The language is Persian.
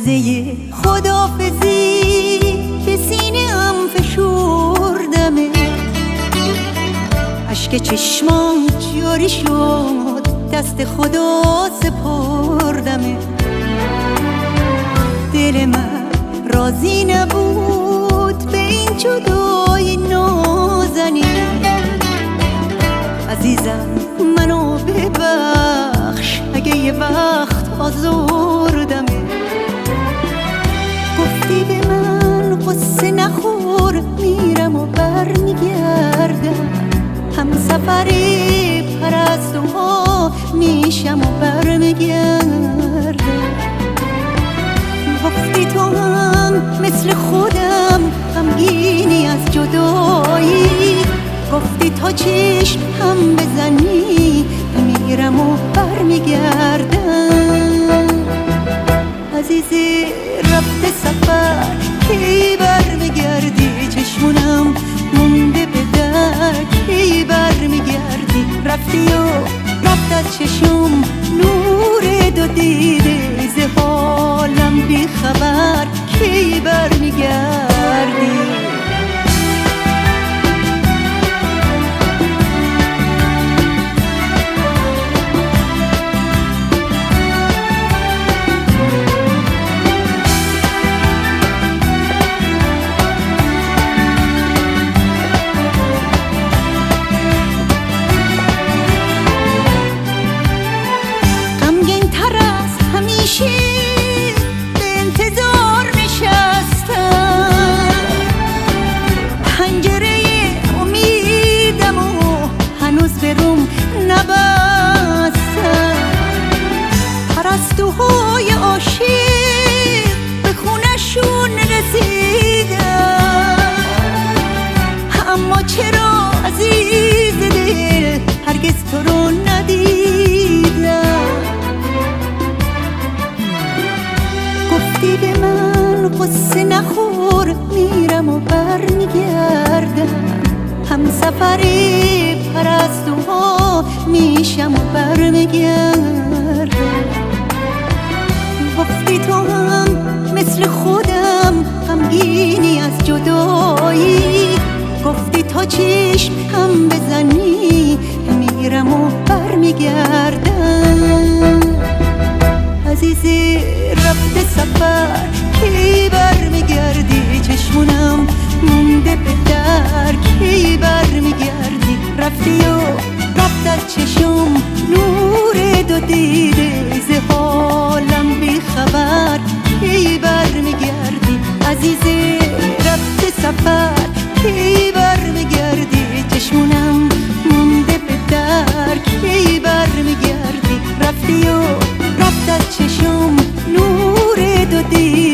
لحظه خداحافظی به سینه‌ام فشردمه، اشک چشمام جاری شد، دست خدا سپردمه. دل من راضی نبود به این جدایی نازنین. عزیزم منو ببخش اگه یه وقت آزردمه. گفتی به من قصه نخور، میرم و برمیگردم، هم سفر پرستوها میشم و برمیگردم. گفتی تو هم مثل خودم غمگینی از جدایی، گفتی تا چشم هم بزنی میرم و برمیگردم. عزیزی رفته سفر کی برمیگردی؟ چشمونم مونده به در کی برمیگردی؟ رفتی و رفت از چشم نور دو دیده، ز حالم بی خبر کی برمیگردی؟ به انتظار نشستم، پنجره امیدم و هنوز به روم نبستم. پرستوهای عاشق به خونشون رسیدم، اما چرا عزیز دل هرگز تو رو ندیدم؟ گفتی به من قصه نخور، میرم و برمیگردم، هم سفر پرستوها میشم و برمیگردم. گفتی تو هم مثل خودم غمگینی از جدایی، گفتی تا چشم هم بزنی میرم و برمیگردم. عزیزی رفته سفر کی برمیگردی؟ چشمونم مونده به در کی برمیگردی؟ رفتی و رفت از چشم نور دو دیده، ز حالم بی خبر کی برمیگردی؟ عزیزی رفته سفر کی برمیگردی؟ چشمونم مونده به در کی برمیگردی؟ رفتی و رفت از چشم نور دو دیده.